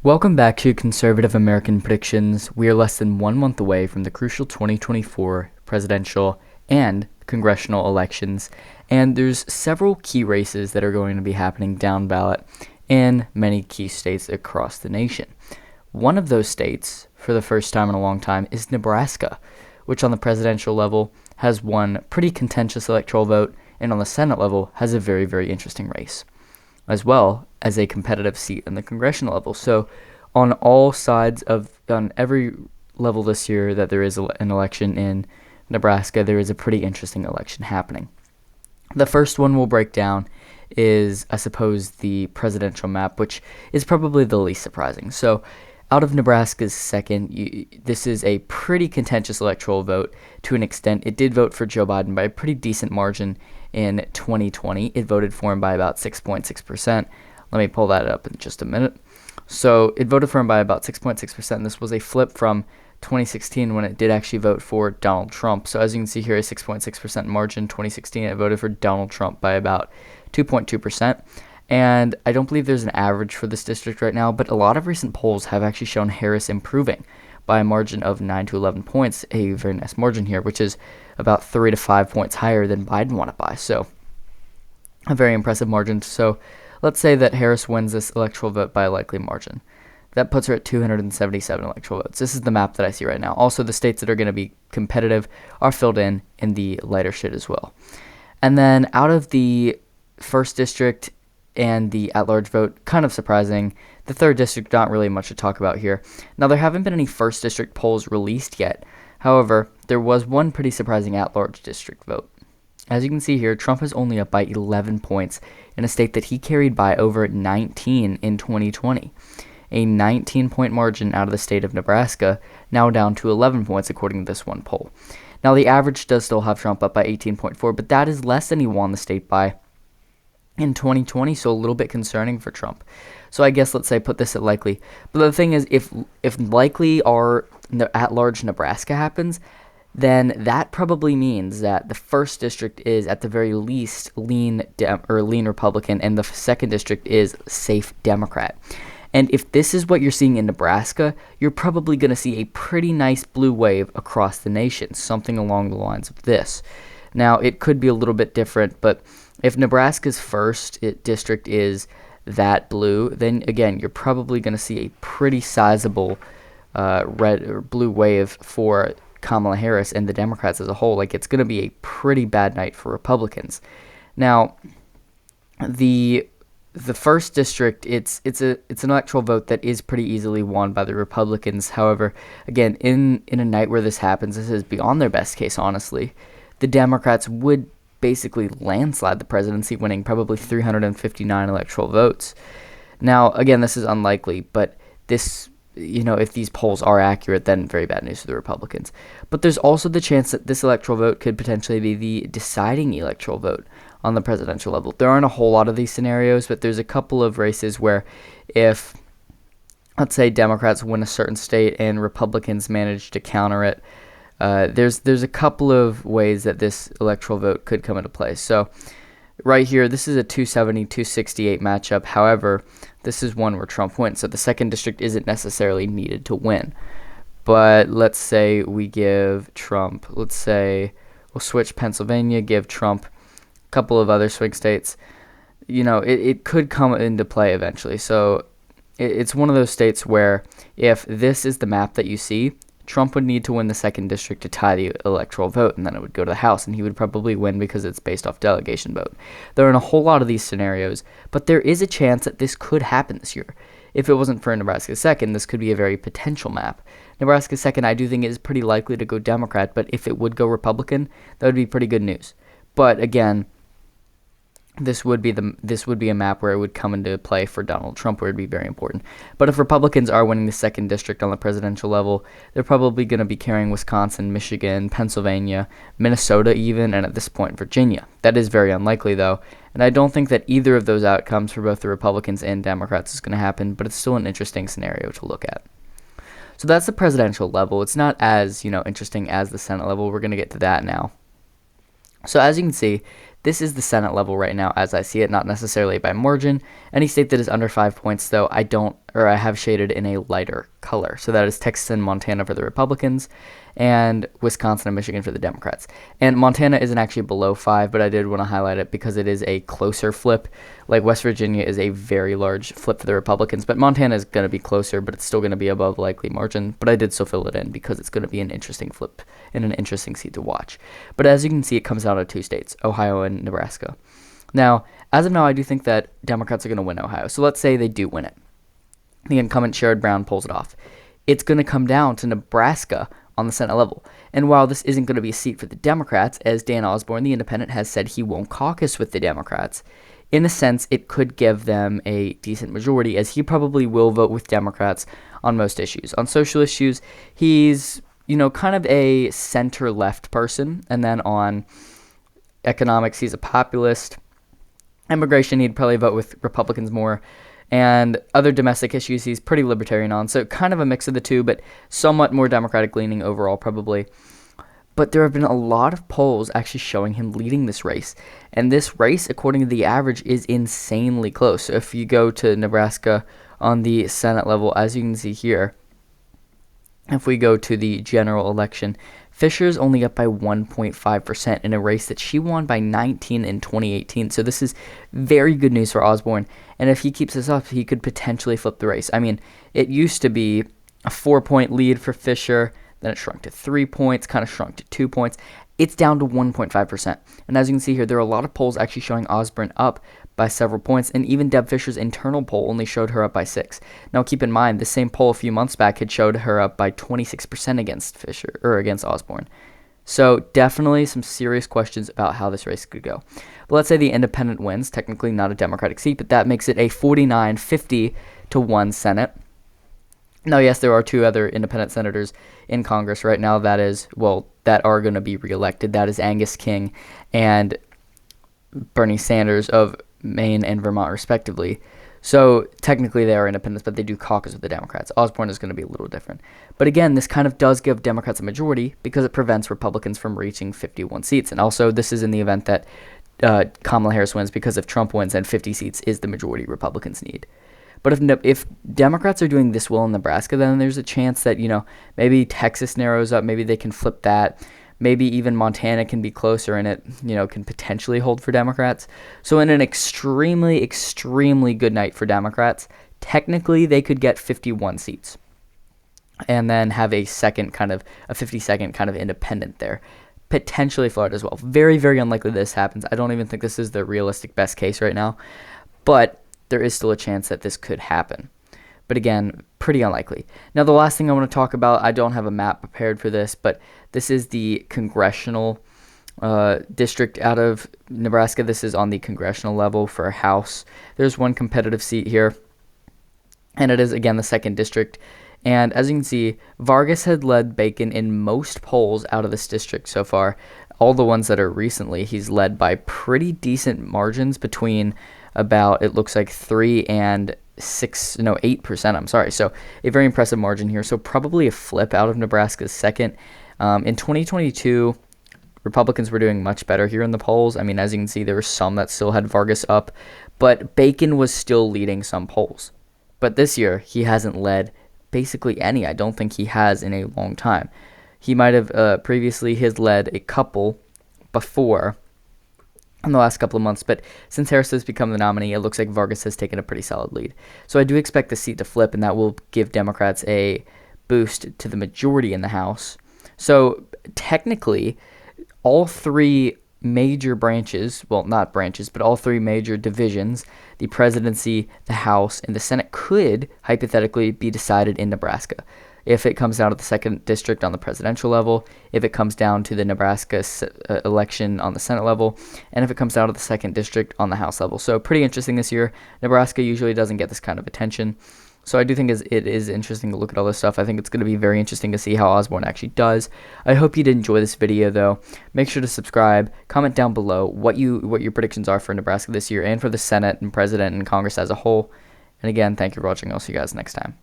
Welcome back to Conservative American Predictions. We are less than 1 month away from the crucial 2024 presidential and congressional elections, and there's several key races that are going to be happening down ballot in many key states across the nation. One of those states, for the first time in a long time, is Nebraska, which on the presidential level has one pretty contentious electoral vote, and on the Senate level has a very, very interesting race, as well as a competitive seat in the congressional level. So on all sides on every level this year that there is an election in Nebraska, there is a pretty interesting election happening. The first one we'll break down is, I suppose, the presidential map, which is probably the least surprising. So out of Nebraska's second, this is a pretty contentious electoral vote to an extent. It did vote for Joe Biden by a pretty decent margin in 2020. It voted for him by about 6.6%. Let me pull that up in just a minute. So it voted for him by about 6.6%. This was a flip from 2016 when it did actually vote for Donald Trump. So as you can see here, a 6.6% margin. 2016, it voted for Donald Trump by about 2.2%. And I don't believe there's an average for this district right now, but a lot of recent polls have actually shown Harris improving by a margin of 9 to 11 points, a very nice margin here, which is about 3 to 5 points higher than Biden won it by. So a very impressive margin. So let's say that Harris wins this electoral vote by a likely margin. That puts her at 277 electoral votes. This is the map that I see right now. Also, the states that are going to be competitive are filled in the lighter shit as well. And then out of the first district and the at-large vote, kind of surprising. The third district, not really much to talk about here. Now, there haven't been any first district polls released yet. However, there was one pretty surprising at-large district vote. As you can see here, Trump is only up by 11 points in a state that he carried by over 19 in 2020. A 19-point margin out of the state of Nebraska, now down to 11 points according to this one poll. Now, the average does still have Trump up by 18.4, but that is less than he won the state by in 2020, so a little bit concerning for Trump. So I guess let's say put this at likely. But the thing is, if likely or at-large Nebraska happens, then that probably means that the first district is at the very least lean Republican, and the second district is safe Democrat. And if this is what you're seeing in Nebraska, you're probably going to see a pretty nice blue wave across the nation, something along the lines of this. Now, it could be a little bit different, but if Nebraska's first district is that blue, then again, you're probably going to see a pretty sizable red or blue wave for Kamala Harris and the Democrats as a whole. Like, it's going to be a pretty bad night for Republicans. Now, the first district, it's an electoral vote that is pretty easily won by the Republicans. However, again, in a night where this happens, this is beyond their best case, honestly. The Democrats would basically landslide the presidency, winning probably 359 electoral votes. Now, again, this is unlikely, but this, if these polls are accurate, then very bad news for the Republicans. But there's also the chance that this electoral vote could potentially be the deciding electoral vote on the presidential level. There aren't a whole lot of these scenarios, but there's a couple of races where if, let's say, Democrats win a certain state and Republicans manage to counter it, there's a couple of ways that this electoral vote could come into play. So right here, this is a 270-268 matchup. However, this is one where Trump wins. So the second district isn't necessarily needed to win. But let's say we give Trump, we'll switch Pennsylvania, give Trump a couple of other swing states. It could come into play eventually. So it's one of those states where if this is the map that you see, Trump would need to win the second district to tie the electoral vote, and then it would go to the House, and he would probably win because it's based off delegation vote. There aren't a whole lot of these scenarios, but there is a chance that this could happen this year. If it wasn't for Nebraska second, this could be a very potential map. Nebraska second, I do think, is pretty likely to go Democrat, but if it would go Republican, that would be pretty good news. But again, this would be a map where it would come into play for Donald Trump, where it'd be very important. But if Republicans are winning the second district on the presidential level, they're probably going to be carrying Wisconsin, Michigan, Pennsylvania, Minnesota even, and at this point, Virginia. That is very unlikely, though, and I don't think that either of those outcomes for both the Republicans and Democrats is going to happen, but it's still an interesting scenario to look at. So that's the presidential level. It's not as, interesting as the Senate level. We're going to get to that now. So as you can see, this is the Senate level right now as I see it, not necessarily by margin. Any state that is under 5 points, though, I don't or I have shaded in a lighter color. So that is Texas and Montana for the Republicans, and Wisconsin and Michigan for the Democrats. And Montana isn't actually below 5, but I did want to highlight it because it is a closer flip. Like West Virginia is a very large flip for the Republicans, but Montana is going to be closer, but it's still going to be above likely margin. But I did still fill it in because it's going to be an interesting flip and an interesting seat to watch. But as you can see, it comes out of 2 states, Ohio and Nebraska. Now, as of now, I do think that Democrats are going to win Ohio. So let's say they do win it. The incumbent Sherrod Brown pulls it off. It's going to come down to Nebraska on the Senate level. And while this isn't going to be a seat for the Democrats, as Dan Osborne, the independent, has said he won't caucus with the Democrats, in a sense, it could give them a decent majority, as he probably will vote with Democrats on most issues. On social issues, he's, kind of a center-left person. And then on economics, he's a populist. Immigration, he'd probably vote with Republicans more. And other domestic issues, he's pretty libertarian on. So kind of a mix of the two, but somewhat more Democratic leaning overall, probably. But there have been a lot of polls actually showing him leading this race. And this race, according to the average, is insanely close. So if you go to Nebraska on the Senate level, as you can see here, if we go to the general election, Fisher's only up by 1.5% in a race that she won by 19 in 2018. So this is very good news for Osborne. And if he keeps this up, he could potentially flip the race. I mean, it used to be a 4-point lead for Fisher. Then it shrunk to 3 points, kind of shrunk to 2 points. It's down to 1.5%. And as you can see here, there are a lot of polls actually showing Osborne up by several points, and even Deb Fisher's internal poll only showed her up by 6. Now keep in mind, the same poll a few months back had showed her up by 26% against Fisher, or against Osborne. So definitely some serious questions about how this race could go. But let's say the independent wins, technically not a Democratic seat, but that makes it a 49-50 to 1 Senate. Now, yes, there are 2 other independent senators in Congress right now that are going to be reelected. That is Angus King and Bernie Sanders of Maine and Vermont, respectively. So technically they are independents, but they do caucus with the Democrats. Osborne is going to be a little different. But again, this kind of does give Democrats a majority because it prevents Republicans from reaching 51 seats. And also, this is in the event that Kamala Harris wins, because if Trump wins, then 50 seats is the majority Republicans need. But if Democrats are doing this well in Nebraska, then there's a chance that, maybe Texas narrows up, maybe they can flip that. Maybe even Montana can be closer and it, can potentially hold for Democrats. So in an extremely, extremely good night for Democrats, technically they could get 51 seats and then have a 52nd kind of independent there. Potentially Florida as well. Very, very unlikely this happens. I don't even think this is the realistic best case right now. But there is still a chance that this could happen. But again, pretty unlikely. Now, the last thing I want to talk about, I don't have a map prepared for this, but this is the Congressional district out of Nebraska. This is on the Congressional level for a House. There's one competitive seat here, and it is, again, the 2nd district. And as you can see, Vargas had led Bacon in most polls out of this district so far. All the ones that are recently, he's led by pretty decent margins between about, it looks like 3 and 8%. I'm sorry. So a very impressive margin here. So probably a flip out of Nebraska's 2nd. In 2022, Republicans were doing much better here in the polls. I mean, as you can see, there were some that still had Vargas up, but Bacon was still leading some polls. But this year, he hasn't led basically any. I don't think he has in a long time. He might have previously led a couple before in the last couple of months, but since Harris has become the nominee, it looks like Vargas has taken a pretty solid lead. So I do expect the seat to flip, and that will give Democrats a boost to the majority in the House. So technically, all 3 major branches, well, not branches, but all 3 major divisions, the presidency, the House, and the Senate, could hypothetically be decided in Nebraska. If it comes down to the 2nd district on the presidential level, if it comes down to the Nebraska election on the Senate level, and if it comes down to the 2nd district on the House level. So pretty interesting this year. Nebraska usually doesn't get this kind of attention. So I do think it is interesting to look at all this stuff. I think it's going to be very interesting to see how Osborne actually does. I hope you did enjoy this video, though. Make sure to subscribe. Comment down below what your predictions are for Nebraska this year and for the Senate and President and Congress as a whole. And again, thank you for watching. I'll see you guys next time.